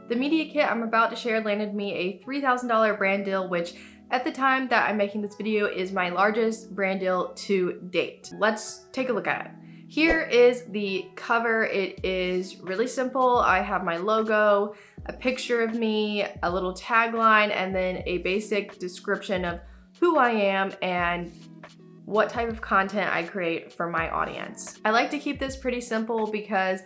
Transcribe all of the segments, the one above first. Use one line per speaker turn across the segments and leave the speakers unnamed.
The media kit I'm about to share landed me a $3,000 brand deal, which at the time that I'm making this video is my largest brand deal to date. Let's take a look at it. Here is the cover. It is really simple. I have my logo, a picture of me, a little tagline, and then a basic description of who I am and what type of content I create for my audience. I like to keep this pretty simple because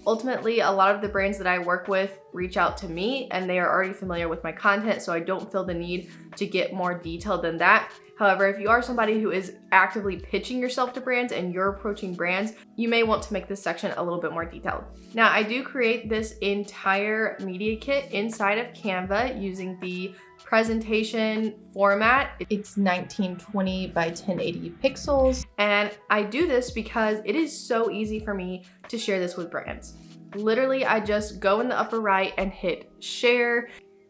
ultimately a lot of the brands that I work with reach out to me and they are already familiar with my content, so I don't feel the need to get more detailed than that. However, if you are somebody who is actively pitching yourself to brands and you're approaching brands, you may want to make this section a little bit more detailed. Now, I do create this entire media kit inside of Canva using the presentation format. It's 1920 by 1080 pixels. And I do this because it is so easy for me to share this with brands. Literally, I just go in the upper right and hit share.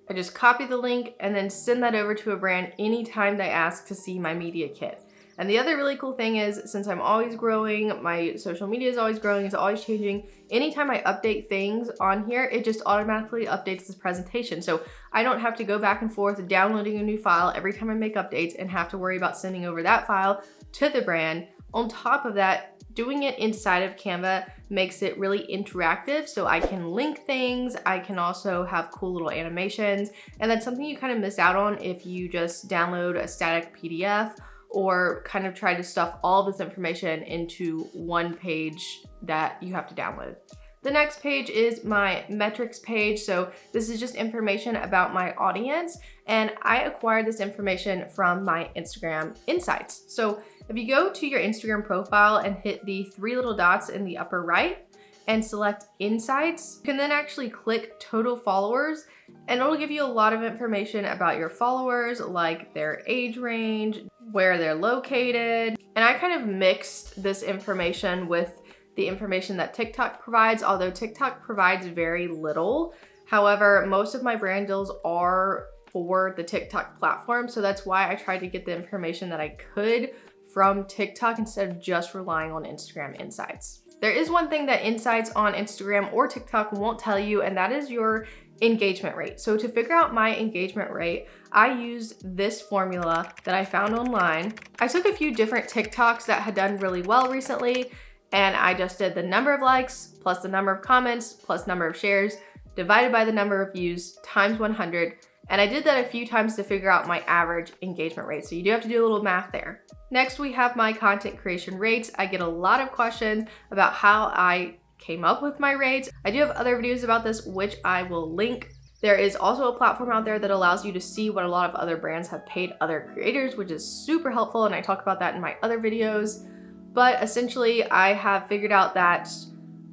I just copy the link and then send that over to a brand anytime they ask to see my media kit. And the other really cool thing is, since I'm always growing, my social media is always growing, it's always changing, anytime I update things on here, it just automatically updates this presentation. So I don't have to go back and forth downloading a new file every time I make updates and have to worry about sending over that file to the brand. On top of that, doing it inside of Canva makes it really interactive, so I can link things, I can also have cool little animations, and that's something you kind of miss out on if you just download a static PDF or kind of try to stuff all this information into one page that you have to download. The next page is my metrics page. So this is just information about my audience, and I acquired this information from my Instagram Insights. So if you go to your Instagram profile and hit the three little dots in the upper right and select Insights, you can then actually click Total Followers, and it'll give you a lot of information about your followers, like their age range, where they're located. And I kind of mixed this information with the information that TikTok provides, although TikTok provides very little. However, most of my brand deals are for the TikTok platform, so that's why I tried to get the information that I could from TikTok instead of just relying on Instagram Insights. There is one thing that Insights on Instagram or TikTok won't tell you, and that is your engagement rate. So to figure out my engagement rate, I used this formula that I found online. I took a few different TikToks that had done really well recently, and I just did the number of likes plus the number of comments plus number of shares divided by the number of views times 100. And I did that a few times to figure out my average engagement rate. So you do have to do a little math there. Next, we have my content creation rates. I get a lot of questions about how I came up with my rates. I do have other videos about this, which I will link. There is also a platform out there that allows you to see what a lot of other brands have paid other creators, which is super helpful. And I talk about that in my other videos. But essentially, I have figured out that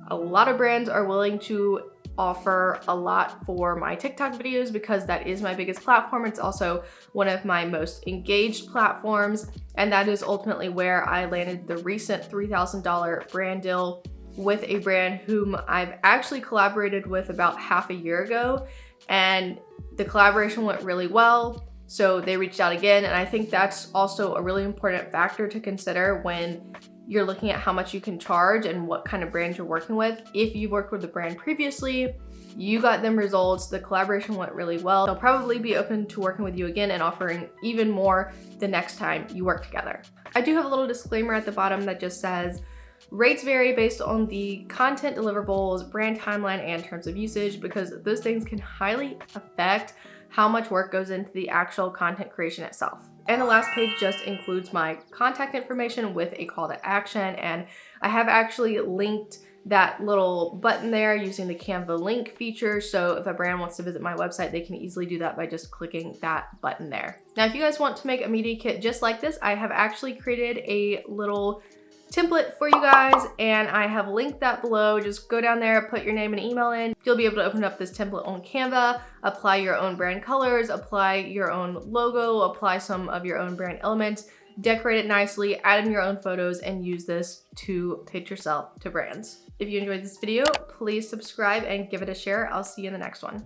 a lot of brands are willing to offer a lot for my TikTok videos because that is my biggest platform. It's also one of my most engaged platforms, and that is ultimately where I landed the recent $3,000 brand deal with a brand whom I've actually collaborated with about half a year ago, and the collaboration went really well. So they reached out again, and I think that's also a really important factor to consider when you're looking at how much you can charge and what kind of brand you're working with. If you've worked with a brand previously, you got them results, the collaboration went really well, they'll probably be open to working with you again and offering even more the next time you work together. I do have a little disclaimer at the bottom that just says, rates vary based on the content deliverables, brand timeline, and terms of usage, because those things can highly affect how much work goes into the actual content creation itself. And the last page just includes my contact information with a call to action, and I have actually linked that little button there using the Canva link feature, so if a brand wants to visit my website, they can easily do that by just clicking that button there. Now, if you guys want to make a media kit just like this, I have actually created a little template for you guys, and I have linked that below. Just go down there, put your name and email in. You'll be able to open up this template on Canva, apply your own brand colors, apply your own logo, apply some of your own brand elements, decorate it nicely, add in your own photos, and use this to pitch yourself to brands. If you enjoyed this video, please subscribe and give it a share. I'll see you in the next one.